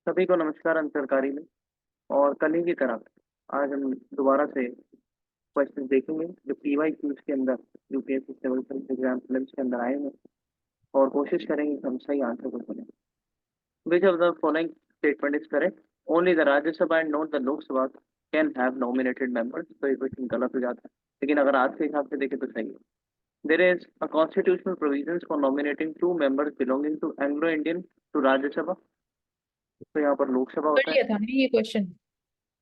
सभी को नमस्कार अंतरकारी में। और कल ही की तरह आज हम दोबारा से क्वेश्चन देखेंगे जो पीवाई क्यूज के अंदर UPSC civil service exam prelims के अंदर आए हैं और कोशिश करेंगे कि हम सही आंसर को चुनें। Which of the following statement is correct? Only the Rajya Sabha and not the Lok Sabha can have nominated members. तो ये क्वेश्चन गलत हो जाता है, लेकिन अगर आज के हिसाब से देखें तो सही है। There is a constitutional provisions for nominating two members belonging to Anglo Indian to Rajya Sabha. तो यहाँ पर लोकसभा कर होता है। लिया था ना ये क्वेश्चन।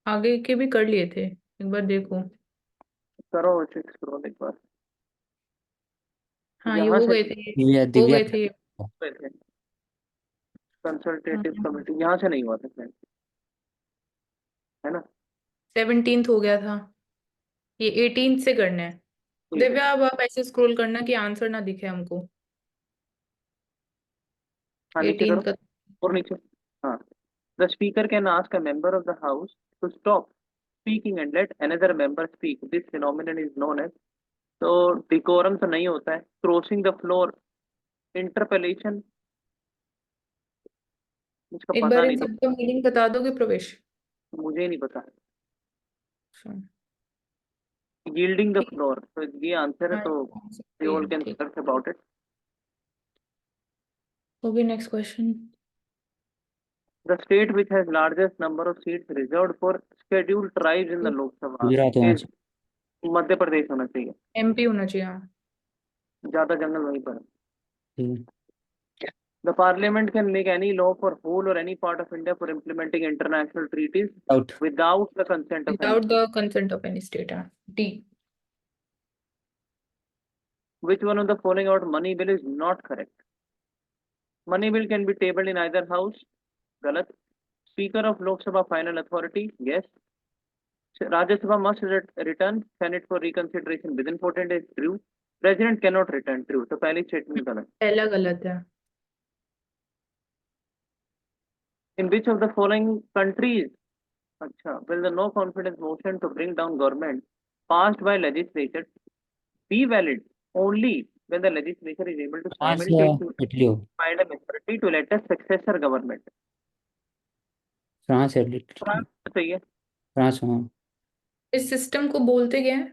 आगे के भी कर लिए थे, एक बार देखो। करो चेक करो एक बार। हाँ, ये यहाँ हो से गए थे। दिव्या हो दिव्या गए थे। कंसल्टेटिव हाँ, कमेटी यहाँ से नहीं हुआ था शायद, है ना? 17th हो गया था। ये 18th से करना है। ठीक है। दिव्या, अब आप ऐसे स्क्रॉल करना कि आंसर ना दिखे हमको। हाँ नीचे 18 करो का। और नीचे। हाँ, the speaker can ask a member of the house to stop speaking and let another member speak. This phenomenon is known as. तो डिकोरम तो नहीं होता है, क्रॉसिंग द फ्लोर, इंटरपेलेशन, इसका एक पता बार इन नहीं था। सबका मीनिंग बता दोगे प्रवेश? मुझे ही नहीं पता। अच्छा, यील्डिंग द ठीक। फ्लोर, तो ये आंसर है। हाँ, तो वी सही ऑल है, कैन ठीक। Search about it. हो गया, next question. The state which has largest number of seats reserved for scheduled tribes in the Lok Sabha Gujarat होना is मध्य प्रदेश होना चाहिए। एमपी होना चाहिए, हाँ। ज्यादा जंगल वहीं पर है। चाहिए। The Parliament can make any law for whole or any part of India for implementing international treaties out. without the consent of any without the state. Consent of any state, हाँ। D. Which one of the following out money bill is not correct? Money bill can be tabled in either house. गलत। Speaker of Lok Sabha final authority. Yes. Rajya Sabha must return Senate for reconsideration within 14 days. True. President cannot return. True. तो पहली statement गलत। पहला गलत है। In which of the following countries, अच्छा, will the no confidence motion to bring down government passed by legislature be valid only when the legislature is able to France या simultaneously Italy हो। find a majority to elect a successor government? France या Italy. France चाहिए। France, हाँ। इस system को बोलते क्या है?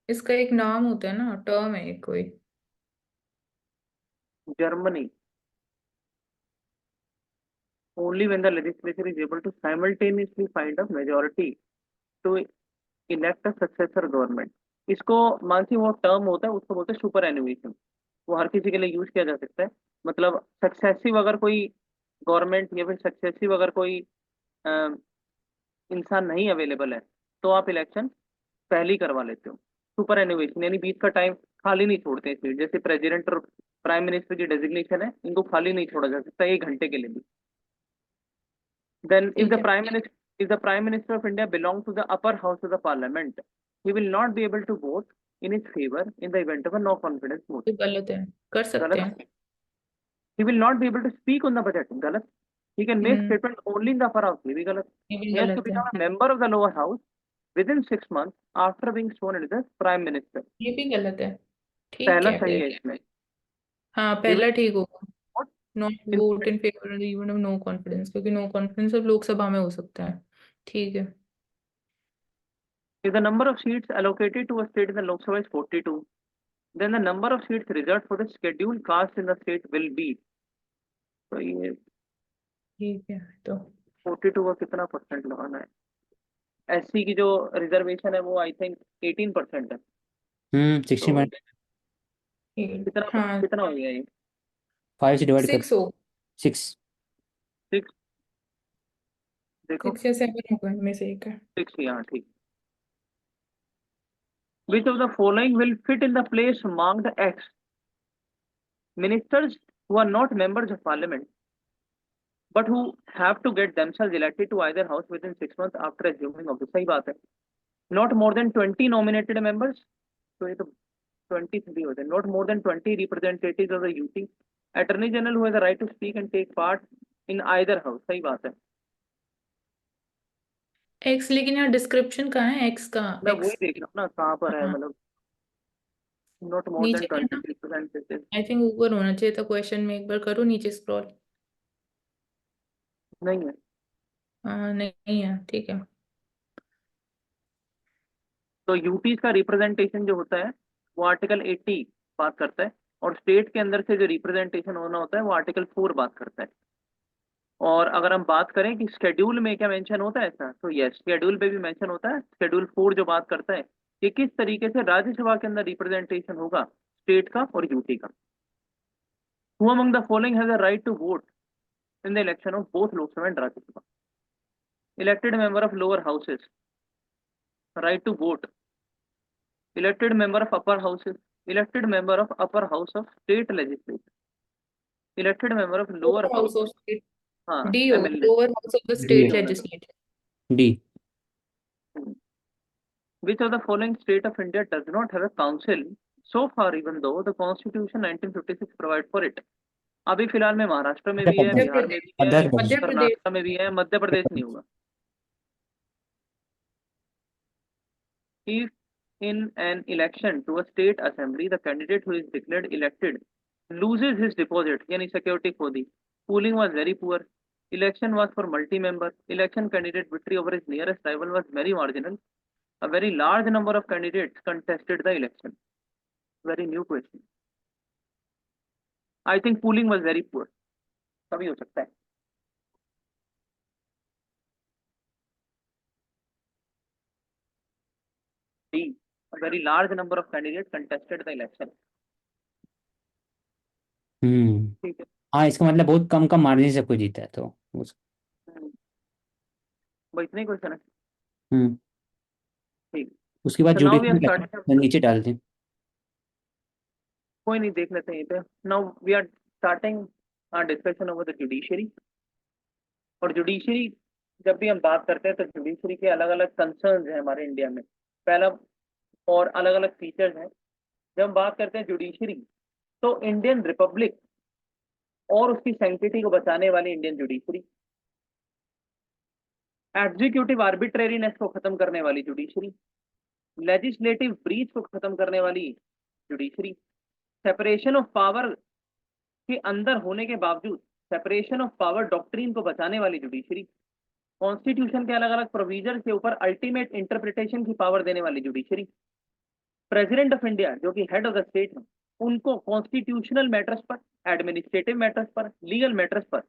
इसका एक नाम होता है ना, टर्म है एक कोई। Germany, only when the legislature is able to simultaneously find a majority to elect a successor government. इसको मानसी वो टर्म होता है, उसको बोलते हैं सुपर एनुएशन। वो हर किसी के लिए यूज किया जा सकता है। मतलब सक्सेसिव अगर कोई गवर्नमेंट या फिर सक्सेसिव अगर कोई अ, इंसान नहीं अवेलेबल है तो आप इलेक्शन पहले ही करवा लेते हो। सुपर एनुएशन यानी बीच का टाइम खाली नहीं छोड़ते हैं सीट। जैसे प्रेसिडेंट और प्राइम मिनिस्टर की डेजिग्नेशन है, इनको खाली नहीं छोड़ा जा सकता 1 घंटे के लिए भी। देन ठीक है। if the prime minister of India belongs to the upper house of the parliament, he will not be able to vote in his favor in the event of a no confidence ये motion. गलत है, कर सकते गलत। हैं। he will not be able to speak on the budget. गलत। he can make hmm. statement only in the upper house. ये भी गलत। ये भी he has to गलत है। become a member of the lower house within 6 months after being sworn in as prime minister. ये भी गलत है। ठीक पहला है सही फिर। है इसमें। हाँ, he will पहला ठीक होगा। vote not in vote in favour even of no confidence, क्योंकि नो कॉन्फिडेंस अब लोकसभा में हो सकता है। ठीक है। if the number of seats allocated to a state in the Lok Sabha is 42, then the number of seats reserved for the scheduled caste in the state will be। तो ये ठीक है तो 42 का कितना परसेंट लगाना है? एससी की जो रिजर्वेशन है वो आई थिंक 18% है। 60 तो मिनट। कितना हाँ, कितना हो गया ये? 5 से डिवाइड कर। 6 हो। 6। 6। देखो 6 या 7 होगा, इनमें से एक है। 6, यहाँ ठीक। Which of the following will fit in the place among the X ministers who are not members of parliament but who have to get themselves elected to either house within 6 months after assuming office? सही बात है। Not more than 20 nominated members, तो ये तो 23 होते हैं। Not more than 20 representatives of the UT attorney general who has the right to speak and take part in either house। सही बात है। एक्स, लेकिन यहाँ डिस्क्रिप्शन कहाँ है एक्स का? मैं वही एक्स। देख रहा हूँ ना कहाँ पर है, हाँ, मतलब नॉट मोर देन नीचे 20 करना। रिप्रेजेंटेटिव। आई थिंक ऊपर होना चाहिए था क्वेश्चन में, एक बार करो नीचे स्क्रॉल। नहीं है। नहीं है, ठीक है। तो यूटीज का रिप्रेजेंटेशन जो होता है वो आर्टिकल 80 बात करता है, और स्टेट के अंदर से जो रिप्रेजेंटेशन होना होता है वो आर्टिकल 4 बात करता है। और अगर हम बात करें कि शेड्यूल में क्या मेंशन होता है ऐसा, तो यस, शेड्यूल पे भी मेंशन होता है। शेड्यूल 4 जो बात करता है कि किस तरीके से राज्यसभा के अंदर रिप्रेजेंटेशन होगा स्टेट का और यूटी का। Who among the following has a right to vote in the election of both Lok Sabha and Rajya Sabha? Elected member of lower houses, right to vote. Elected member of upper houses, elected member of upper house of state legislature, elected member of lower lower house, house of state, हाँ D होगा, MLA. Lower house of the D state है, होने दो। Legislature. D. Which of the following state of India does not have a council so far, even though the Constitution 1956 provide for it? अभी फिलहाल में महाराष्ट्र में मध्य भी है, प्रदेश। मध्य बिहार में प्रदेश। भी मध्य है, प्रदेश। मध्य प्रदेश। कर्नाटक में भी है, मध्य प्रदेश नहीं होगा। If in an election to a state assembly the candidate who is declared elected loses his deposit, yani security खो दी, polling was very poor, election was for multi-member, election candidate victory over his nearest rival was very marginal, a very large number of candidates contested the election. Very new question. I think polling was very poor. तभी हो सकता है। D, a very large number of candidates contested the election. ठीक है। हाँ, इसका मतलब बहुत कम कम मार्जिन से कोई जीता है तो हम्म, बस इतने क्वेश्चन है। हम्म ठीक। उसके बाद So now we are judiciary starting. नीचे डाल दें। कोई नहीं, देख लेते हैं यहीं पे। Now we are starting discussion over the judiciary. और जुडिशरी जब भी हम बात करते हैं तो जुडिशरी के अलग अलग कंसर्न्स हैं हमारे इंडिया में, पहला, और अलग अलग फीचर्स हैं। जब हम बात करते हैं जुडिशरी, तो इंडियन रिपब्लिक और उसकी सैंक्टिटी को बचाने वाली इंडियन जुडिशरी, एग्जीक्यूटिव आर्बिट्रेरीनेस को खत्म करने वाली जुडिशरी, लेजिस्लेटिव ब्रीच को खत्म करने वाली जुडिशरी, सेपरेशन ऑफ पावर के अंदर होने के बावजूद सेपरेशन ऑफ पावर डॉक्ट्रिन को बचाने वाली जुडिशरी, कॉन्स्टिट्यूशन के अलग अलग प्रोविजन के ऊपर अल्टीमेट इंटरप्रिटेशन की पावर देने वाली जुडिशरी, प्रेसिडेंट ऑफ इंडिया जो कि हेड ऑफ द स्टेट है, उनको कॉन्स्टिट्यूशनल मैटर्स पर, एडमिनिस्ट्रेटिव मैटर्स पर, लीगल मैटर्स पर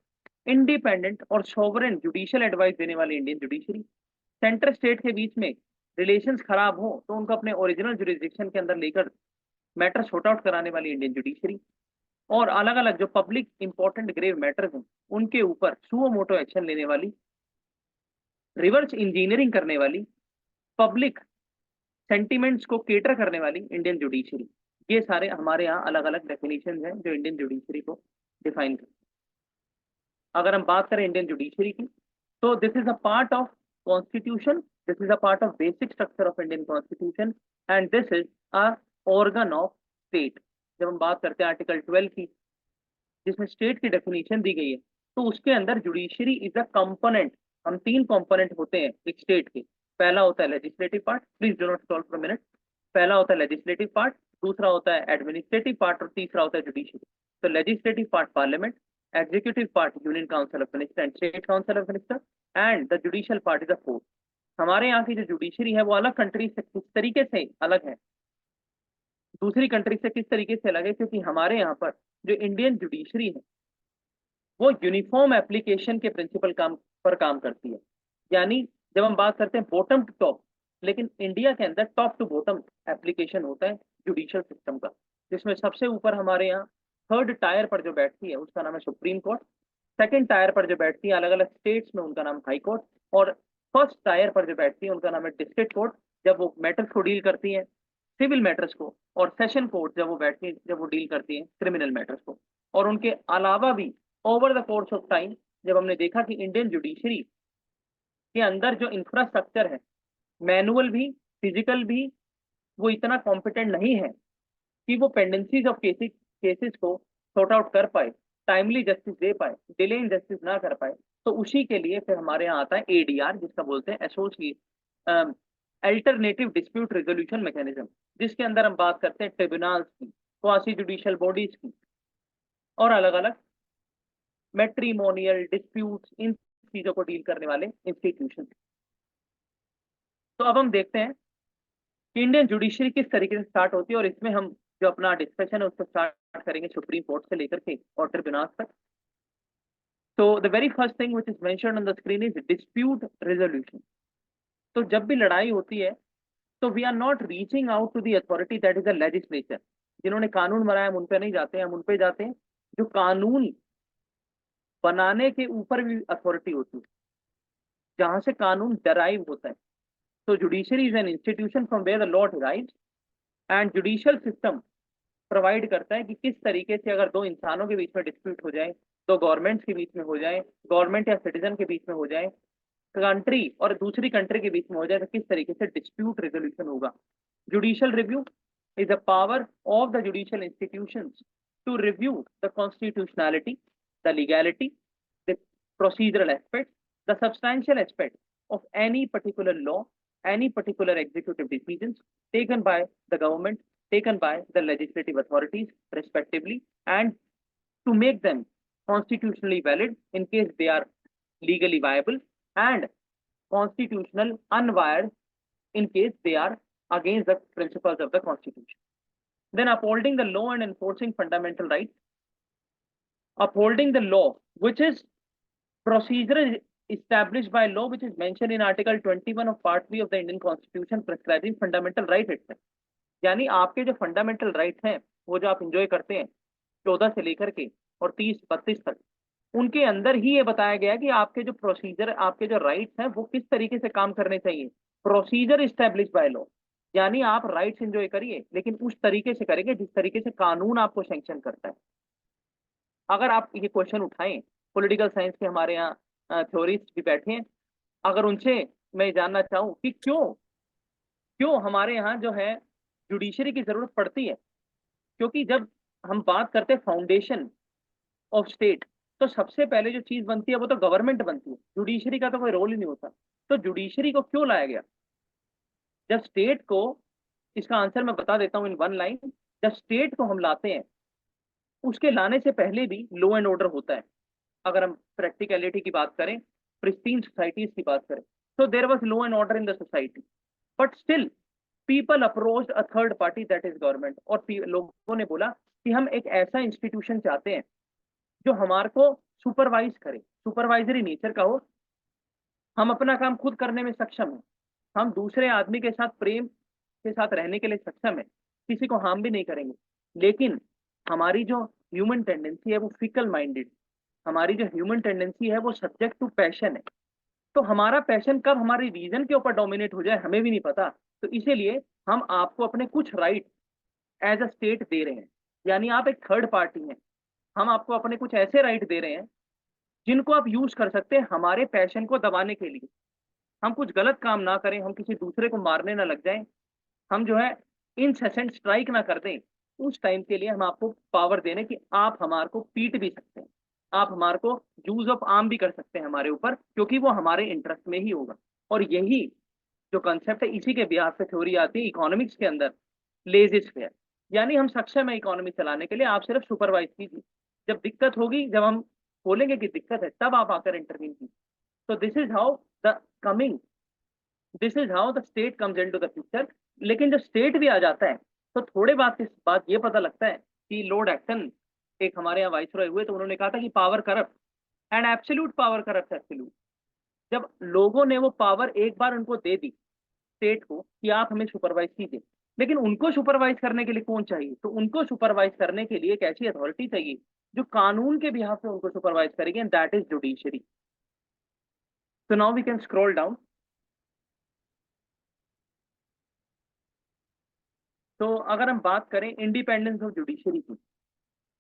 इंडिपेंडेंट और सोवरेन जुडिशियल एडवाइस देने वाली इंडियन जुडिशरी, सेंटर स्टेट के बीच में रिलेशंस खराब हो तो उनको अपने ओरिजिनल जुरिस्डिक्शन के अंदर लेकर मैटर शॉर्ट आउट कराने वाली इंडियन जुडिशरी, और अलग अलग जो पब्लिक इंपॉर्टेंट ग्रेव मैटर्स हैं उनके ऊपर सुओ मोटो एक्शन लेने वाली, रिवर्स इंजीनियरिंग करने वाली, पब्लिक सेंटिमेंट्स को केटर करने वाली इंडियन जुडिशरी। ये सारे हमारे यहाँ अलग अलग डेफिनेशन हैं जो इंडियन जुडिशरी को डिफाइन करते हैं। अगर हम बात करें इंडियन जुडिशरी की, तो this is a part of constitution, this is a part of basic structure of Indian constitution, and this is a organ of state. जब हम बात करते हैं आर्टिकल 12 की, जिसमें स्टेट की डेफिनेशन दी गई है, तो उसके अंदर जुडिशरी इज अ कंपोनेंट। हम तीन कंपोनेंट होते हैं एक स्टेट के। पहला होता है legislative part, please do not solve for minute. पहला होता है लेजिस्लेटिव पार्ट, दूसरा होता है एडमिनिस्ट्रेटिव पार्ट, और तीसरा होता है जुडिशरी। तो legislative part parliament, executive part union council of minister and state council of minister, and the judicial part is a fourth. हमारे यहाँ की जो जुडिशरी है वो अलग कंट्री से किस तरीके से अलग है, दूसरी कंट्री से किस तरीके से अलग है, क्योंकि हमारे यहाँ पर जो इंडियन जुडिशरी है वो यूनिफॉर्म एप्लीकेशन के प्रिंसिपल काम करती है। यानी जब हम बात करते हैं बॉटम टू टॉप, लेकिन इंडिया के अंदर टॉप टू बॉटम एप्लीकेशन होता है जुडिशियल सिस्टम का, जिसमें सबसे ऊपर हमारे यहाँ थर्ड टायर पर जो बैठती है उसका नाम है सुप्रीम कोर्ट, सेकंड टायर पर जो बैठती है अलग अलग स्टेट्स में उनका नाम हाई कोर्ट, और फर्स्ट टायर पर जो बैठती है उनका नाम है डिस्ट्रिक्ट कोर्ट, जब वो मैटर्स को डील करती है सिविल मैटर्स को, और सेशन कोर्ट जब वो बैठती है जब वो डील करती है क्रिमिनल मैटर्स को। और उनके अलावा भी over the course of time जब हमने देखा कि इंडियन जुडिशरी के अंदर जो इंफ्रास्ट्रक्चर है, मैनुअल भी फिजिकल भी, वो इतना कॉम्पिटेंट नहीं है कि वो पेंडेंसीज ऑफ केसेस को सॉर्ट आउट कर पाए, टाइमली जस्टिस दे पाए, डिले इन जस्टिस ना कर पाए, तो उसी के लिए फिर हमारे यहाँ आता है एडीआर, जिसका बोलते हैं associate alternative dispute resolution mechanism, जिसके अंदर हम बात करते हैं ट्रिब्यूनल्स की, क्वासी जुडिशियल बॉडीज की, और अलग अलग मैट्रिमोनियल डिस्प्यूट्स, इन चीजों को डील करने वाले इंस्टीट्यूशन। तो अब हम देखते हैं कि इंडियन जुडिशरी किस तरीके से स्टार्ट होती है, और इसमें हम जो अपना डिस्कशन है उसको स्टार्ट करेंगे सुप्रीम कोर्ट से लेकर के और ट्रिब्यूनल तक। तो the very first thing which is mentioned on the screen is dispute resolution. तो जब भी लड़ाई होती है तो we are not reaching out to the authority that is the legislature. जिन्होंने कानून बनाया हम उन पे नहीं जाते हैं, हम उन पे जाते हैं जो कानून बनाने के ऊपर भी अथॉरिटी होती है, जहां से कानून डराइव होता है। तो judiciary is an institution from where the law derives, and judicial system provide करता है कि किस तरीके से अगर दो इंसानों के बीच में डिस्प्यूट हो जाए, दो गवर्नमेंट्स के बीच में हो जाए, गवर्नमेंट या सिटीजन के बीच में हो जाए, कंट्री और दूसरी कंट्री के बीच में हो जाए, तो किस तरीके से डिस्प्यूट रेजोल्यूशन होगा। Judicial review is a power of the judicial institutions to review the constitutionality, the legality, the procedural aspects, the substantial aspects of any particular law, any particular executive decisions taken by the government, taken by the legislative authorities respectively, and to make them constitutionally valid in case they are legally viable, and constitutional unwired in case they are against the principles of the constitution. Then upholding the law and enforcing fundamental rights. Upholding the law, which is procedure established by law, which is mentioned in Article 21 of Part 3 of the Indian Constitution, prescribing fundamental right itself. यानी आपके जो fundamental rights हैं, वो जो आप enjoy करते हैं 14 से लेकर के और 30-32 तक, उनके अंदर ही ये बताया गया कि आपके जो प्रोसीजर, आपके जो राइट्स हैं, वो किस तरीके से काम करने चाहिए। प्रोसीजर इस्टेब्लिश बाय लॉ, यानी आप राइट्स एंजॉय करिए लेकिन उस तरीके से करेंगे जिस तरीके से कानून आपको सैंक्शन करता है। अगर आप ये क्वेश्चन उठाएं, पॉलिटिकल साइंस के हमारे यहाँ थ्योरिस्ट भी बैठे हैं, अगर उनसे मैं जानना चाहूँ कि क्यों हमारे यहाँ जो है जुडिशरी की जरूरत पड़ती है, क्योंकि जब हम बात करते हैं फाउंडेशन ऑफ स्टेट, तो सबसे पहले जो चीज बनती है वो तो गवर्नमेंट बनती है, जुडिशरी का तो कोई रोल ही नहीं होता। तो जुडिशरी को क्यों लाया गया? जब स्टेट को, इसका आंसर मैं बता देता हूं इन वन लाइन, जब स्टेट को हम लाते हैं, उसके लाने से पहले भी लॉ एंड ऑर्डर होता है। अगर हम प्रैक्टिकलिटी की बात करें, प्रिस्टीन सोसाइटीज की बात करें, तो there was law and order in the society, but still people approached a third party that is government, और लोगों ने बोला कि हम एक ऐसा इंस्टीट्यूशन चाहते हैं जो हमारे को सुपरवाइज करे, सुपरवाइजरी नेचर का हो, हम अपना काम खुद करने में सक्षम है, हम दूसरे आदमी के साथ प्रेम के साथ रहने के लिए सक्षम है, किसी को हार्म भी नहीं करेंगे, लेकिन हमारी जो ह्यूमन टेंडेंसी है वो फिकल माइंडेड, हमारी जो ह्यूमन टेंडेंसी है वो सब्जेक्ट टू पैशन है। तो हमारा पैशन कब हमारी रीजन के ऊपर डोमिनेट हो जाए हमें भी नहीं पता। तो इसीलिए हम आपको अपने कुछ राइट एज अ स्टेट दे रहे हैं, यानी आप एक थर्ड पार्टी हैं, हम आपको अपने कुछ ऐसे राइट दे रहे हैं जिनको आप यूज कर सकते हैं हमारे पैशन को दबाने के लिए। हम कुछ गलत काम ना करें, हम किसी दूसरे को मारने ना लग जाएं, हम जो है इनसेसेंट स्ट्राइक ना कर दें, उस टाइम के लिए हम आपको पावर देने कि आप हमारे को पीट भी सकते हैं, आप हमारे को यूज ऑफ आर्म भी कर सकते हैं हमारे ऊपर, क्योंकि वो हमारे इंटरेस्ट में ही होगा। और यही जो कंसेप्ट है, इसी के बिहार पे थ्योरी आती है इकोनॉमिक्स के अंदर, लेजिस फेयर, यानी हम सक्षम है इकोनॉमी चलाने के लिए, आप सिर्फ सुपरवाइज कीजिए। जब दिक्कत होगी, जब हम बोलेंगे कि दिक्कत है, तब आप आकर इंटरवीन कीजिए। तो this is how the coming, this is how the state comes into the picture. लेकिन जब स्टेट भी आ जाता है तो थोड़े बात ये पता लगता है कि लॉर्ड एक्टन एक हमारे यहाँ वाइसरॉय हुए, तो उन्होंने कहा था कि power corrupt and absolute power corrupt absolute. जब लोगों ने वो पावर एक बार उनको दे दी स्टेट को कि आप हमें सुपरवाइज कीजिए, लेकिन उनको सुपरवाइज करने के लिए कौन चाहिए? तो उनको सुपरवाइज करने के लिए एक ऐसी अथॉरिटी चाहिए जो कानून के बिहाफ पे उनको सुपरवाइज करेगी, and that is judiciary. So now we can scroll down. तो अगर हम बात करें इंडिपेंडेंस ऑफ जुडिशरी की,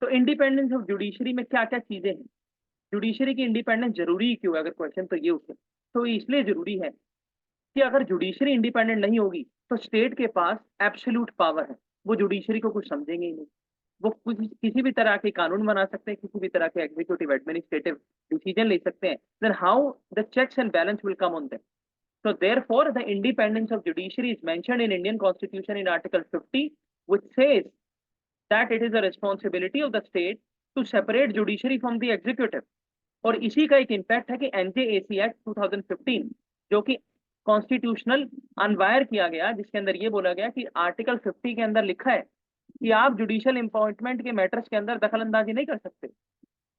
तो इंडिपेंडेंस ऑफ जुडिशरी में क्या क्या चीजें हैं, जुडिशरी की इंडिपेंडेंस जरूरी क्यों है? अगर क्वेश्चन तो ये उठे, तो इसलिए जरूरी है कि अगर जुडिशरी इंडिपेंडेंट नहीं होगी तो स्टेट के पास एब्सोल्यूट पावर है, वो जुडिशरी को कुछ समझेंगे ही नहीं, वो किसी भी तरह के कानून बना सकते हैं, किसी भी तरह के एग्जीक्यूटिव एडमिनिस्ट्रेटिव डिसीजन ले सकते हैं। Then how the checks and balance will come on them? So therefore, the independence of judiciary is mentioned in Indian Constitution in Article 50, which says that it is the responsibility of the state to separate judiciary from the executive. और इसी का एक impact है कि NJAC act 2015 जो कि constitutional अनवायर किया गया, जिसके अंदर ये बोला गया कि आर्टिकल 50 के अंदर लिखा है कि आप जुडिशियल अपॉइंटमेंट के मैटर्स के अंदर दखल अंदाजी नहीं कर सकते।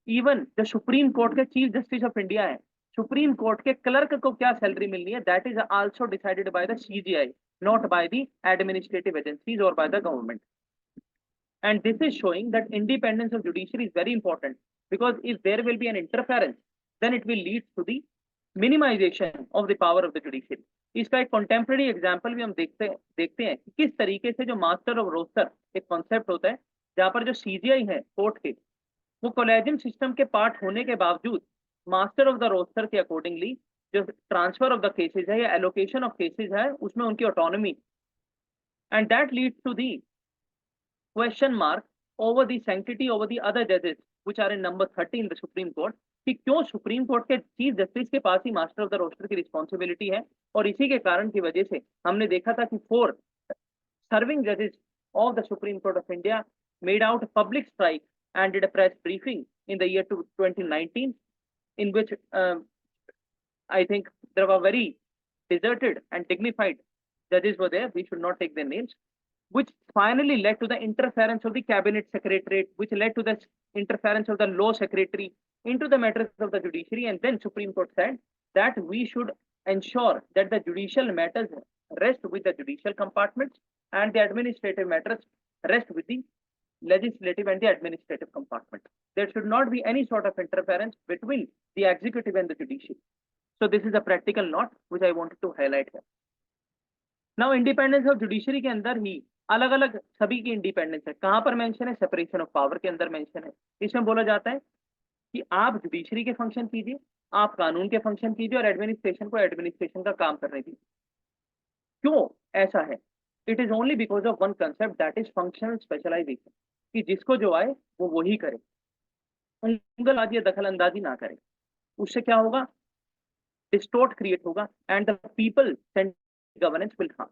इवन जो सुप्रीम कोर्ट के चीफ जस्टिस ऑफ इंडिया है, सुप्रीम कोर्ट के क्लर्क को क्या सैलरी मिलनी है, that is also decided by the CGI, not by the administrative agencies or by the government. And this is showing that independence of judiciary is very important, because if there will be an interference, then it will lead to the minimization of the power of the judiciary. इसका एक contemporary example भी हम देखते हैं कि किस तरीके से जो मास्टर ऑफ रोस्टर एक कॉन्सेप्ट होता है, जहां पर जो CGI है कोर्ट के, वो कोलेजियम सिस्टम के पार्ट होने के बावजूद मास्टर ऑफ द रोस्टर के अकॉर्डिंगली जो ट्रांसफर ऑफ द केसेज है या एलोकेशन ऑफ केसेज है, उसमें उनकी autonomy, and that leads to the question mark over the sanctity over the other judges which are in number 30 in the Supreme Court, कि क्यों supreme court के chief justice के पास ही master of the roster की responsibility है। और इसी के कारण की वजह से हमने देखा था कि 4 सर्विंग जजेस of the Supreme Court of India made out public strike and did a press briefing in the year 2019 in which I think there were very deserted and dignified judges were there, we should not take their names, which finally led to the interference of the cabinet secretariat, which led to the interference of the law secretary into the matters of the judiciary. And then Supreme Court said that we should ensure that the judicial matters rest with the judicial compartments and the administrative matters rest with the legislative and the administrative compartment. There should not be any sort of interference between the executive and the judiciary. So this is a practical note which I wanted to highlight here. Now independence of judiciary के अंदर ही अलग अलग सभी की independence है। कहां पर mention है? सेपरेशन ऑफ पावर के अंदर मेंशन है। इसमें बोला जाता है कि आप जुडिशरी के फंक्शन कीजिए, आप कानून के फंक्शन कीजिए और एडमिनिस्ट्रेशन को एडमिनिस्ट्रेशन का काम करने दीजिए। क्यों ऐसा है? It is only because of one concept, that is functional specialisation, कि जिसको जो आए वो वही करे, उंगलबाजी या दखल अंदाजी ना करे। उससे क्या होगा? डिस्टोर्ट क्रिएट होगा and the people governance will come.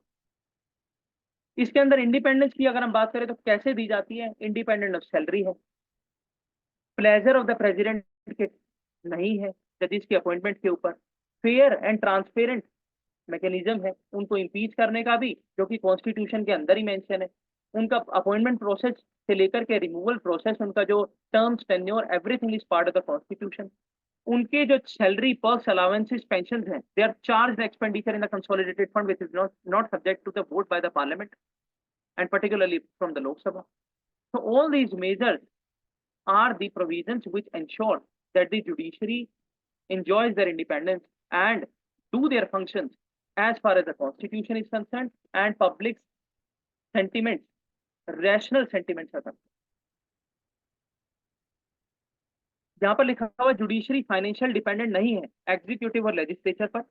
इसके अंदर इंडिपेंडेंस की अगर हम बात करें तो कैसे दी जाती है? इंडिपेंडेंट ऑफ सैलरी है, प्लेजर ऑफ द प्रेसिडेंट के नहीं है जजेस की अपॉइंटमेंट के ऊपर, फेयर एंड ट्रांसपेरेंट मैकेनिज्म है उनको इम्पीच करने का भी, जो कि कॉन्स्टिट्यूशन के अंदर ही मेंशन है। उनका अपॉइंटमेंट प्रोसेस से लेकर के रिमूवल प्रोसेस, उनका जो terms, tenure, everything is part of the constitution. उनके जो सैलरी, पर्क्स, अलाउंसेस, पेंशन्स हैं, they are charged expenditure in the consolidated fund which is not subject to the vote by the parliament and particularly from the Lok Sabha. So all these measures are the provisions which ensure that the judiciary enjoys their independence and do their functions as far as the constitution is concerned and public's sentiments, rational sentiments are concerned. जहां पर लिखा हुआ judiciary financial dependent नहीं है executive और legislature पर,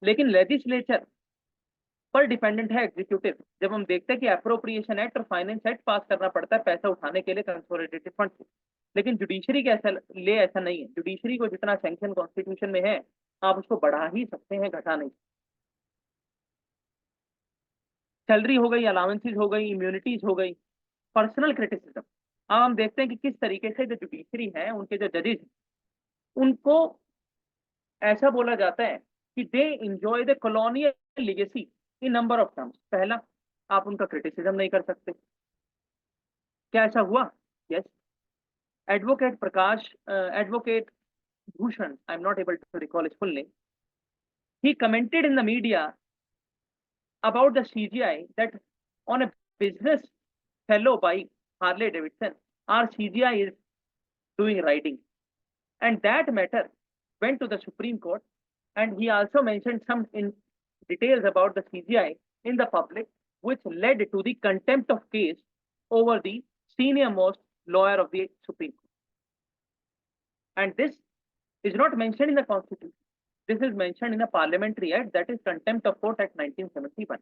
लेकिन legislature पर डिपेंडेंट है एग्जीक्यूटिव। जब हम देखते हैं कि अप्रोप्रिएशन एक्ट और फाइनेंस एक्ट पास करना पड़ता है पैसा उठाने के लिए कंसोलिडेटेड फंड से, लेकिन जुडिशरी के ऐसा नहीं है। जुडिशरी को जितना सैंक्शन कॉन्स्टिट्यूशन में है आप उसको बढ़ा ही सकते हैं, घटा नहीं। सैलरी हो गई, अलाउंसेस हो गई, इम्यूनिटीज हो गई, पर्सनल क्रिटिसिज्म। अब हम देखते हैं कि किस तरीके से जो जुडिशरी है, उनके जो जजेस, उनको ऐसा बोला जाता है कि they enjoy the colonial legacy in number of terms. पहला, आप उनका क्रिटिसिज्म नहीं कर सकते। क्या ऐसा हुआ? Yes. Advocate Bhushan, I am not able to recall his full name, he commented in the media about the CGI that on a business fellow by Harley Davidson, our CGI is doing writing, and that matter went to the Supreme Court, and he also mentioned some details about the CGI in the public, which led to the contempt of case over the senior most lawyer of the Supreme Court. And this is not mentioned in the Constitution. This is mentioned in a parliamentary act, that is Contempt of Court Act 1971,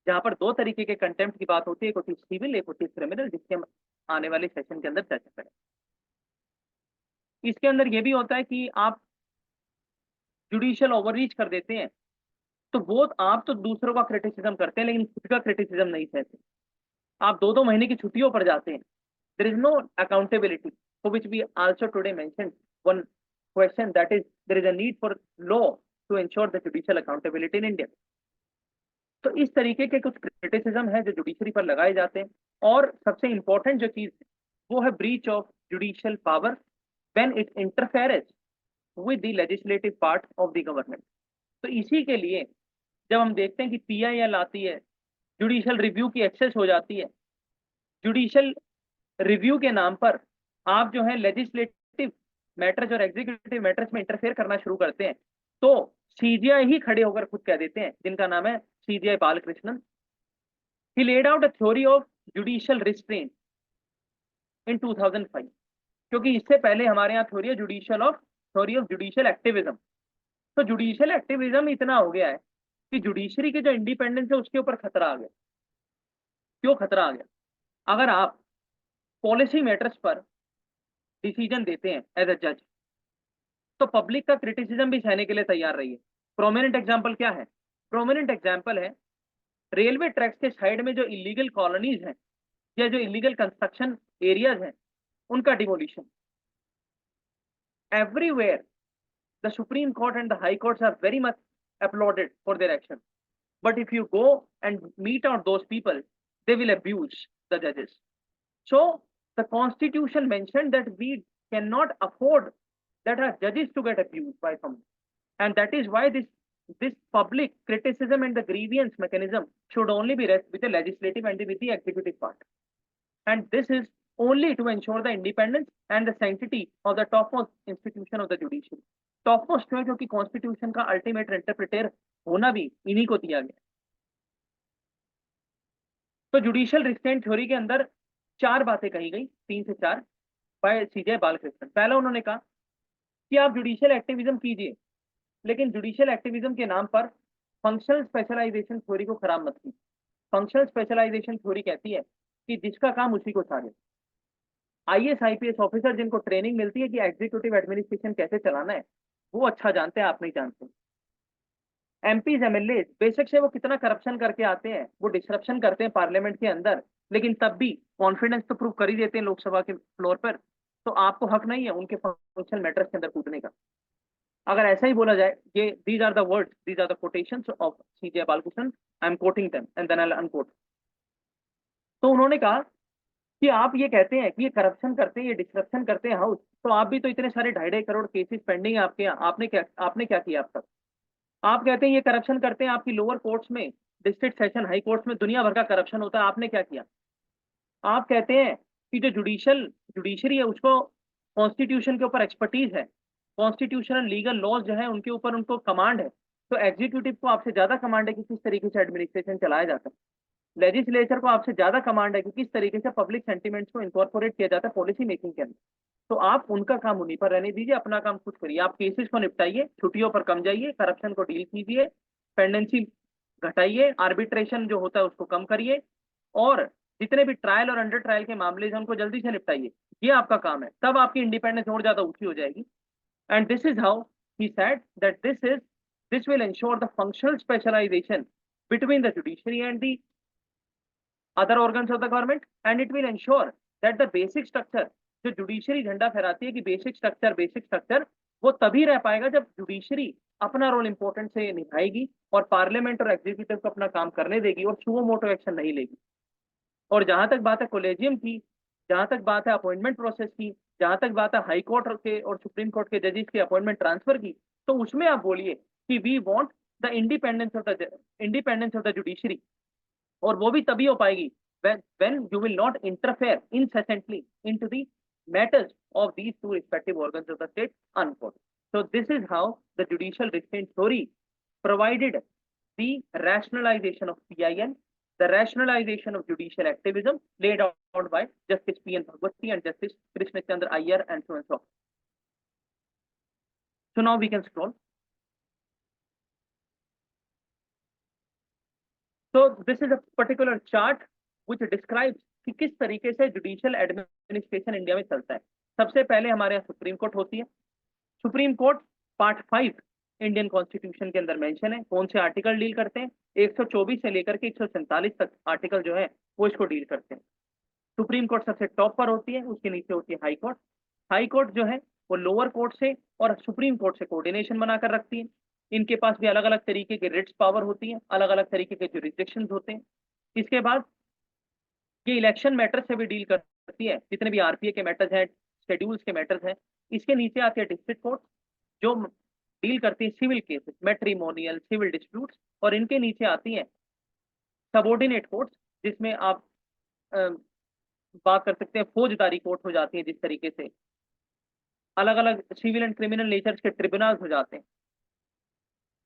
जहां पर दो तरीके के contempt की बात होती है, एक होती है सिविल, एक होती है क्रिमिनल, जिसके हम आने वाले सेशन के अंदर चर्चा करें। इसके अंदर यह भी होता है कि आप जुडिशियल ओवररीच कर देते हैं तो वो आप तो दूसरों का क्रिटिसिज्म करते हैं लेकिन खुद का क्रिटिसिज्म नहीं सहते। आप 2-2 महीने की छुट्टियों पर जाते हैं, there is no accountability. for which we also today mentioned one question, that is there is a need for law to ensure the judicial accountability in India. तो इस तरीके के कुछ क्रिटिसिज्म है जो जुडिशरी पर लगाए जाते हैं। और सबसे इंपॉर्टेंट जो चीज है वो है breach of judicial power when it interferes with the legislative part of the government. तो इसी के लिए जब हम देखते हैं कि PIL आती है, जुडिशियल रिव्यू की एक्सेस हो जाती है, जुडिशियल रिव्यू के नाम पर आप जो है लेजिस्लेटिव मैटर्स और एग्जीक्यूटिव मैटर्स में इंटरफेयर करना शुरू करते हैं, तो CGI ही खड़े होकर खुद कह देते हैं, जिनका नाम है CGI Balakrishnan. He laid out a theory of judicial restraint in 2005, क्योंकि इससे पहले हमारे यहाँ थ्योरी ऑफ जुडिशियल एक्टिविज्म। तो जुडिशियल एक्टिविज्म इतना हो गया है कि जुडिशरी के जो इंडिपेंडेंस है उसके ऊपर खतरा आ गया। क्यों खतरा आ गया? अगर आप पॉलिसी मैटर्स पर डिसीजन देते हैं एज अ जज, तो पब्लिक का क्रिटिसिज्म भी सहने के लिए तैयार रही है। प्रोमिनेंट एग्जाम्पल क्या है? प्रोमिनेंट एग्जाम्पल है रेलवे ट्रैक्स के साइड में जो इलीगल कॉलोनीज हैं या जो इलीगल कंस्ट्रक्शन एरियाज हैं उनका demolition. Everywhere the Supreme Court and the high courts are very much applauded for their action, but if you go and meet out those people, they will abuse the judges. So the constitution mentioned that we cannot afford that our judges to get abused by someone, and that is why this public criticism and the grievance mechanism should only be rest with the legislative and with the executive part, and this is only to ensure the independence and the sanctity of the topmost institution of the judiciary. Topmost है क्योंकि constitution का ultimate interpreter होना भी इन्हीं को दिया गया। तो जुडिशियल रिस्ट्रेंट थ्योरी के अंदर 4 बातें कही गई, 3 से 4 बाय CGI बालकृष्णन। पहला उन्होंने कहा कि आप जुडिशियल एक्टिविज्म कीजिए, लेकिन जुडिशियल एक्टिविज्म के नाम पर फंक्शनल स्पेशलाइजेशन थ्योरी को खराब मत कीजिए। फंक्शनल स्पेशलाइजेशन थ्योरी कहती है कि जिसका काम उसी को सारे। IAS IPS ऑफिसर जिनको ट्रेनिंग मिलती है कि एग्जीक्यूटिव एडमिनिस्ट्रेशन कैसे चलाना है, वो अच्छा जानते हैं, आप नहीं जानते। MPs MLAs बेशक से वो कितना करप्शन करके आते हैं, वो डिसरप्शन करते हैं पार्लियामेंट के अंदर, लेकिन तब भी कॉन्फिडेंस तो प्रूव कर ही देते हैं लोकसभा के फ्लोर पर। तो आपको हक नहीं है उनके फंक्शनल मैटर्स के अंदर कूदने का। अगर ऐसा ही बोला जाए, ये these are the words, these are the quotations of CGI Balakrishnan, I am quoting them and then I will unquote. तो उन्होंने कहा कि आप ये कहते हैं कि ये करप्शन करते हैं, ये डिसरप्शन करते हैं हाउस, तो आप भी तो इतने सारे 2.5 करोड़ केसेस पेंडिंग है आपके यहाँ, आपने क्या किया अब तक? आप कहते हैं ये करप्शन करते हैं, आपकी लोअर कोर्ट्स में, डिस्ट्रिक्ट सेशन हाई कोर्ट्स में दुनिया भर का करप्शन होता है, आपने क्या किया? आप कहते हैं कि जो जुडिशरी है उसको कॉन्स्टिट्यूशन के ऊपर एक्सपर्टीज है, कॉन्स्टिट्यूशनल लीगल लॉज जो है उनके ऊपर उनको कमांड है, तो एग्जीक्यूटिव को आपसे ज्यादा कमांड है कि किस तरीके से एडमिनिस्ट्रेशन चलाया जाता है, लेजिस्लेचर को आपसे ज्यादा कमांड है कि किस तरीके से पब्लिक सेंटिमेंट्स को इनकॉर्पोरेट किया जाता है पॉलिसी मेकिंग के अंदर। तो आप उनका काम उन्हीं पर रहने दीजिए, अपना काम खुद करिए। आप केसेस को निपटाइए, छुट्टियों पर कम जाइए, करप्शन को डील कीजिए, पेंडेंसी घटाइए, आर्बिट्रेशन जो होता है उसको कम करिए, और जितने भी ट्रायल और अंडर ट्रायल के मामले हैं उनको जल्दी से निपटाइए। ये आपका काम है, तब आपकी इंडिपेंडेंस और ज्यादा ऊंची हो जाएगी। And this is how he said that this will ensure the functional specialisation between the judiciary and the other organs of the government, and it will ensure that the basic structure, जो judiciary झंडा फहराती है कि basic structure, वो तभी रह पाएगा जब judiciary अपना रोल इंपॉर्टेंट से निभाएगी और पार्लियामेंट और एग्जीक्यूटिव को अपना काम करने देगी और सुओ मोटो एक्शन नहीं लेगी। और जहां तक बात है कोलेजियम की, जहां तक बात है अपॉइंटमेंट प्रोसेस की, जहां तक बात है हाई कोर्ट के और सुप्रीम कोर्ट के जजेस के अपॉइंटमेंट ट्रांसफर की, तो उसमें आप बोलिए कि we want the independence of the judiciary, और वो भी तभी हो पाएगी when you will not interfere incessantly into the matters of these two respective organs of the state, unquote. So this is how the judicial restraint theory provided the rationalization of PIL, the rationalization of judicial activism laid out by Justice P.N. Bhagwati and Justice Krishna Chandra Iyer and so on so. So now we can scroll. So this is a particular chart which describes कि किस तरीके से judicial administration India में चलता है। सबसे पहले हमारे यहाँ सुप्रीम कोर्ट होती है। Supreme court part 5 Indian constitution के अंदर मेंशन है, कौन से आर्टिकल डील करते हैं, 124 से लेकर के 147 तक आर्टिकल जो है वो इसको डील करते हैं। सुप्रीम कोर्ट सबसे टॉप पर होती है, उसके नीचे होती है हाई कोर्ट, हाई कोर्ट जो है वो लोअर कोर्ट से और सुप्रीम कोर्ट से कोऑर्डिनेशन बनाकर रखती है। इनके पास भी अलग अलग तरीके के रिट्स पावर होती हैं, अलग अलग तरीके के जुरिस्डिक्शन होते हैं। इसके बाद ये इलेक्शन मैटर्स से भी डील करती है, जितने भी आरपीए के मैटर्स हैं, शेड्यूल्स के मैटर्स हैं। इसके नीचे आती है डिस्ट्रिक्ट कोर्ट जो डील करती है civil cases, matrimonial, civil disputes. और इनके नीचे आती हैं सबऑर्डिनेट कोर्ट्स, जिसमें आप बात कर सकते हैं फौजदारी कोर्ट हो जाती है, जिस तरीके से अलग अलग सिविल एंड क्रिमिनल नेचर के ट्रिब्यूनल्स हो जाते हैं।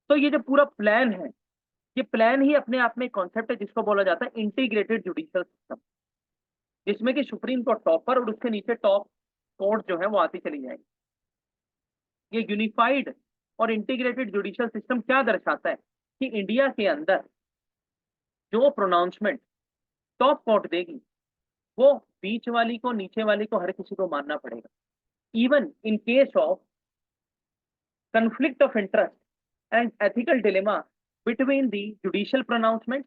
तो ये जो पूरा प्लान है, ये प्लान ही अपने आप में कॉन्सेप्ट है जिसको बोला जाता है इंटीग्रेटेड जुडिशियल सिस्टम, जिसमें कि सुप्रीम कोर्ट टॉपर और उसके नीचे टॉप कोर्ट जो है वो आती चली जाएगी। ये यूनिफाइड और इंटीग्रेटेड जुडिशियल सिस्टम क्या दर्शाता है कि इंडिया के अंदर जो प्रोनाउंसमेंट टॉप कोर्ट देगी वो बीच वाली को, नीचे वाली को, हर किसी को मानना पड़ेगा। Even in case of conflict of interest and ethical dilemma between the judicial pronouncement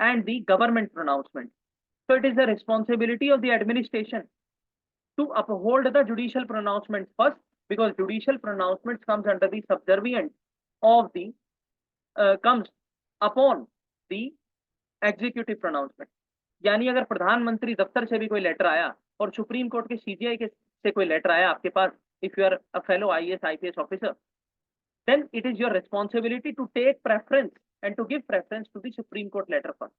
and the government pronouncement. So it is the responsibility of the administration to uphold the judicial pronouncement first, because judicial pronouncement comes under the subservient of the comes upon the executive pronouncement. यानी अगर प्रधानमंत्री दफ्तर से भी कोई letter आया और supreme court के सीजीआई के से कोई लेटर आया आपके पास, if you are a fellow IAS IPS officer, then it is your responsibility to take preference and to give preference to the Supreme Court letter first.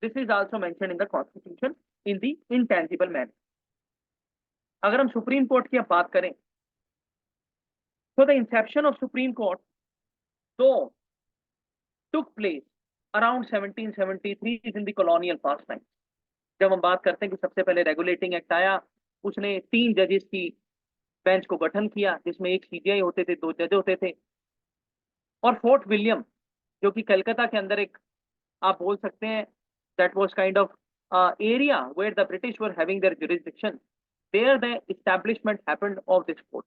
This is also mentioned in the Constitution in the intangible manner. अगर हम supreme court की अब बात करें, so the inception of Supreme Court though took place around 1773 in the colonial pastime. जब हम बात करते हैं कि सबसे पहले रेगुलेटिंग एक्ट आया, उसने 3 जजेस की बेंच को गठन किया, जिसमें एक सीजीआई होते थे, 2 जज होते थे। और फोर्ट विलियम जो कि कलकत्ता के अंदर एक आप बोल सकते हैं that was kind of area where the British were having their jurisdiction, there the establishment happened of this court.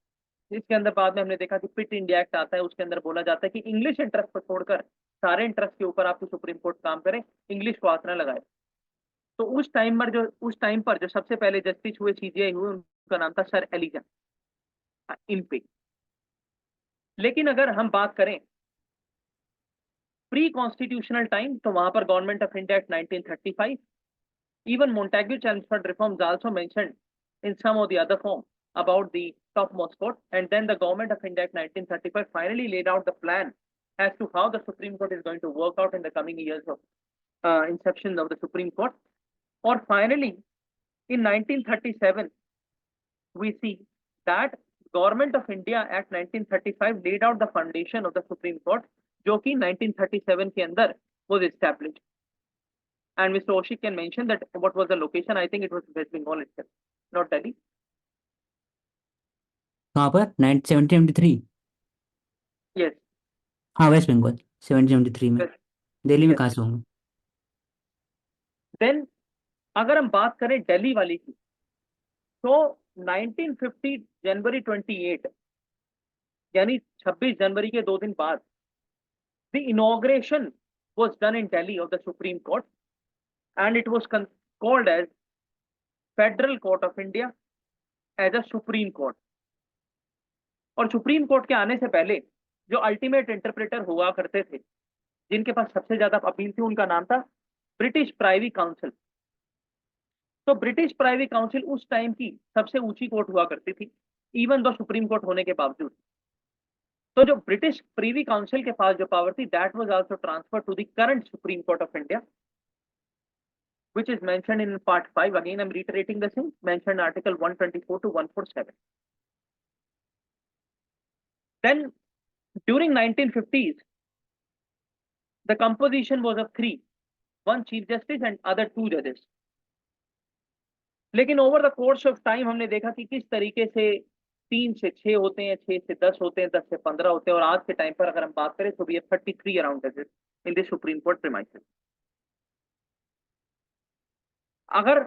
इसके अंदर बाद में हमने देखा कि पिट इंडिया एक्ट आता है, उसके अंदर बोला जाता है कि इंग्लिश इंटरेस्ट को छोड़कर सारे इंटरेस्ट के ऊपर आपको सुप्रीम कोर्ट काम करे, इंग्लिश को हाथ न लगाए। तो उस टाइम पर जो सबसे पहले जस्टिस हुए, सीजीआई हुए, उनका नाम था सर एलिजन इन पे। लेकिन अगर हम बात करें प्री कॉन्स्टिट्यूशनल टाइम, तो वहां पर government of India act 1935, even Montagu Chelmsford reforms also mentioned in some or the other form about the topmost court, and then the government of India Act 1935 finally laid out the plan as to how the Supreme Court is going to work out in the coming years of inception of the Supreme Court. Or finally, in 1937, we see that Government of India Act 1935 laid out the foundation of the Supreme Court, जो कि 1937 के अंदर was established. And Mr. Oshik can mention that what was the location. I think it was West Bengal itself, not Delhi. कहाँ पर 1773? Yes. हाँ, waste Bengal 1773 में। Yes. Delhi में Yes. कहाँ से होंगे? Then अगर हम बात करें दिल्ली वाली की, तो 1950 जनवरी 28 यानी 26 जनवरी के 2 दिन बाद the inauguration was done in Delhi of the Supreme Court, and it was called as Federal Court of India as a Supreme Court. और सुप्रीम कोर्ट के आने से पहले जो अल्टीमेट इंटरप्रेटर हुआ करते थे, जिनके पास सबसे ज्यादा अपील थी, उनका नाम था ब्रिटिश प्राइवी काउंसिल। तो ब्रिटिश प्राइवी काउंसिल उस टाइम की सबसे ऊंची कोर्ट हुआ करती थी, इवन दो सुप्रीम कोर्ट होने के बावजूद। तो जो ब्रिटिश प्रीवी काउंसिल के पास जो पावर थी, that was also transferred to the current Supreme Court of India, which is mentioned in part 5. Again, I'm reiterating the same, mentioned article 124 to 147. Then during 1950s, the composition was of 3, 1 chief justice and other 2 judges. लेकिन over the course of time हमने देखा कि किस तरीके से 3 से 6 होते हैं, 6 से 10 होते हैं, 10 से 15 होते हैं, और आज के टाइम पर अगर हम बात करें तो भी 33 अराउंड जजेस in the Supreme court premises. अगर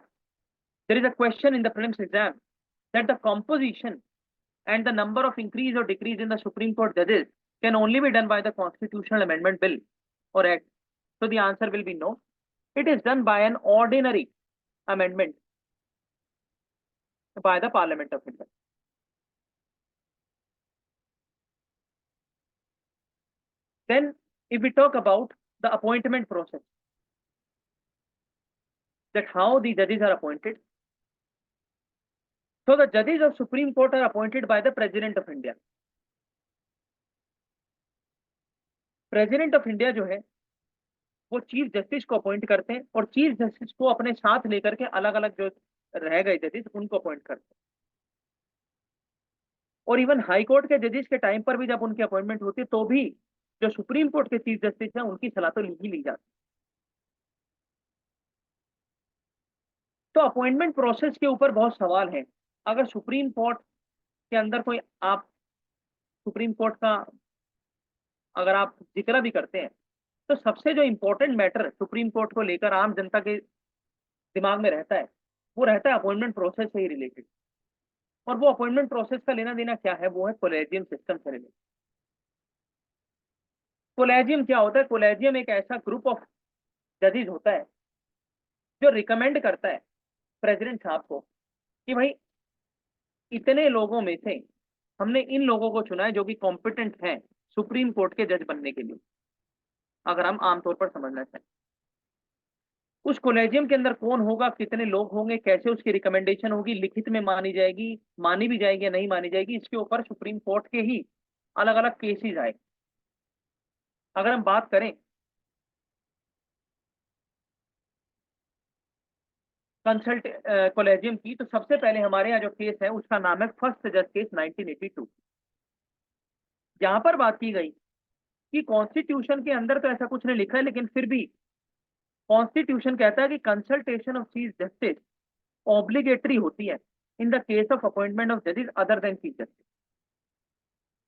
there is a question in the prelims exam that the composition and the number of increase or decrease in the Supreme Court judges can only be done by the constitutional amendment bill or act, so the answer will be no. It is done by an ordinary amendment by the Parliament of India. Then if we talk about the appointment process, that how the judges are appointed. So the judges of Supreme Court are appointed by the President of India. President of India जो है वो chief justice को appoint करते हैं और chief justice को अपने साथ लेकर के अलग अलग जो रह गए जजेस उनको अपॉइंट करते हैं। और इवन हाई कोर्ट के जजेस के टाइम पर भी जब उनकी अपॉइंटमेंट होती है तो भी जो सुप्रीम कोर्ट के चीफ जस्टिस हैं उनकी सलाह तो ली जाती है। तो अपॉइंटमेंट प्रोसेस के ऊपर बहुत सवाल है। अगर सुप्रीम कोर्ट के अंदर कोई आप सुप्रीम कोर्ट का अगर आप जिक्र भी करते हैं तो सबसे जो इंपॉर्टेंट मैटर सुप्रीम कोर्ट को लेकर आम जनता के दिमाग में रहता है वो रहता है अपॉइंटमेंट प्रोसेस से ही रिलेटेड। और वो अपॉइंटमेंट प्रोसेस का लेना देना क्या है, वो है कोलेजियम सिस्टम से रिलेटेड। कोलेजियम क्या होता है? कोलेजियम एक ऐसा ग्रुप ऑफ जजेस होता है जो रिकमेंड करता है प्रेसिडेंट साहब को कि भाई इतने लोगों में से हमने इन लोगों को चुना है जो कि कॉम्पिटेंट हैं सुप्रीम कोर्ट के जज बनने के लिए। अगर हम आमतौर पर समझना चाहें उस कोलेजियम के अंदर कौन होगा, कितने लोग होंगे, कैसे उसकी रिकमेंडेशन होगी, लिखित में मानी जाएगी, मानी भी जाएगी या नहीं मानी जाएगी, इसके ऊपर सुप्रीम कोर्ट के ही अलग अलग केसेस आए। अगर हम बात करें कंसल्ट कोलेजियम की तो सबसे पहले हमारे यहाँ जो केस है उसका नाम है फर्स्ट जज केस 1982। यहां पर बात की गई कि कॉन्स्टिट्यूशन के अंदर तो ऐसा कुछ नहीं लिखा है लेकिन फिर भी कॉन्स्टिट्यूशन कहता है कि consultation of chief justice obligatory होती है in the case of appointment of जजेस अदर देन चीफ जस्टिस।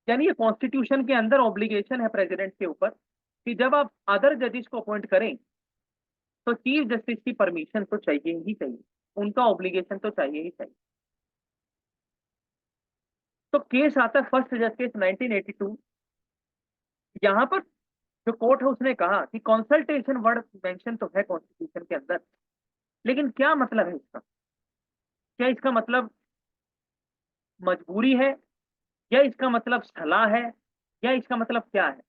यानी ये कॉन्स्टिट्यूशन के अंदर ऑब्लिगेशन है प्रेसिडेंट के ऊपर कि जब आप अदर जजेस को अपॉइंट करें तो चीफ जस्टिस की परमिशन तो चाहिए ही चाहिए, उनका ऑब्लिगेशन तो चाहिए ही चाहिए। तो केस आता है फर्स्ट जज केस 1982। यहां पर जो कोर्ट है उसने कहा कि कंसल्टेशन वर्ड मेंशन तो है कॉन्स्टिट्यूशन के अंदर, लेकिन क्या मतलब है इसका? क्या इसका मतलब मजबूरी है या इसका मतलब सलाह है या इसका मतलब क्या है?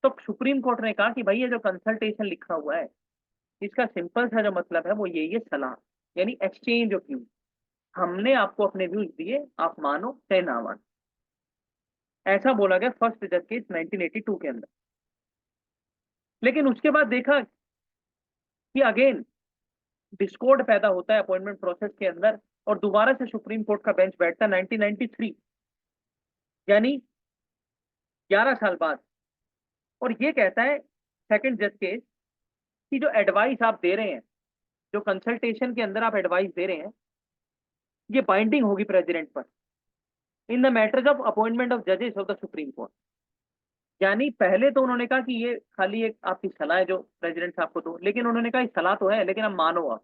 तो सुप्रीम कोर्ट ने कहा कि भाई ये जो कंसल्टेशन लिखा हुआ है इसका सिंपल सा जो मतलब है वो ये सलाह यानी एक्सचेंज ऑफ व्यूज। हमने आपको अपने व्यूज दिए, आप मानो चाहे ना मानो, ऐसा बोला गया फर्स्ट जज केस 1982 के अंदर। लेकिन उसके बाद देखा कि अगेन डिस्कॉर्ड पैदा होता है अपॉइंटमेंट प्रोसेस के अंदर और दोबारा से सुप्रीम कोर्ट का बेंच बैठता है 1993 यानी 11 साल बाद। और ये कहता है सेकंड जज केस कि जो एडवाइस आप दे रहे हैं, जो कंसल्टेशन के अंदर आप एडवाइस दे रहे हैं, ये बाइंडिंग होगी प्रेसिडेंट पर in the matters of appointment of जजेस ऑफ द सुप्रीम कोर्ट। यानी पहले तो उन्होंने कहा कि ये खाली एक आपकी सलाह है जो प्रेसिडेंट साहब को दो, लेकिन उन्होंने कहा सलाह तो है लेकिन अब मानो आप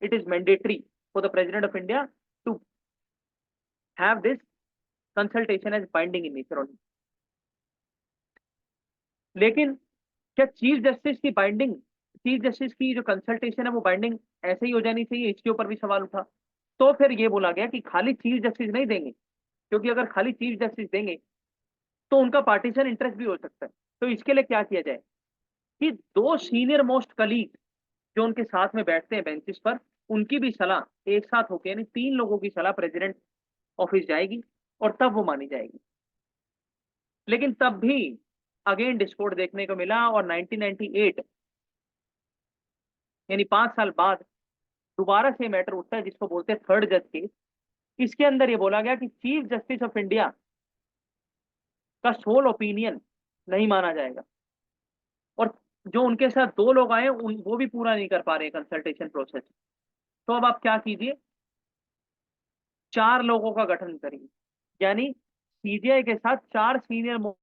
it is mandatory for the president of India to have this consultation as binding in nature only. लेकिन क्या चीफ जस्टिस की बाइंडिंग, चीफ जस्टिस की जो कंसल्टेशन है वो बाइंडिंग ऐसे ही हो जानी चाहिए? इसके ऊपर भी सवाल उठा। तो फिर ये बोला गया कि खाली चीफ जस्टिस नहीं देंगे, क्योंकि अगर खाली चीफ जस्टिस देंगे तो उनका पार्टीशन इंटरेस्ट भी हो सकता है। तो इसके लिए क्या किया जाए कि दो सीनियर मोस्ट कलीग जो उनके साथ में बैठते हैं बेंचेस पर, उनकी भी सलाह एक साथ होकर यानी 3 लोगों की सलाह प्रेसिडेंट ऑफिस जाएगी और तब वो मानी जाएगी। लेकिन तब भी अगेन डिस्कॉर्ड देखने को मिला और 1998 यानी 5 साल बाद दोबारा से मैटर उठता है जिसको बोलते हैं थर्ड जज केस। इसके अंदर ये बोला गया कि चीफ जस्टिस ऑफ इंडिया का सोल ओपिनियन नहीं माना जाएगा और जो उनके साथ 2 लोग आए वो भी पूरा नहीं कर पा रहे कंसल्टेशन प्रोसेस। तो अब आप क्या कीजिए, 4 लोगों का गठन करिए, यानी सीजीआई के साथ 4 सीनियर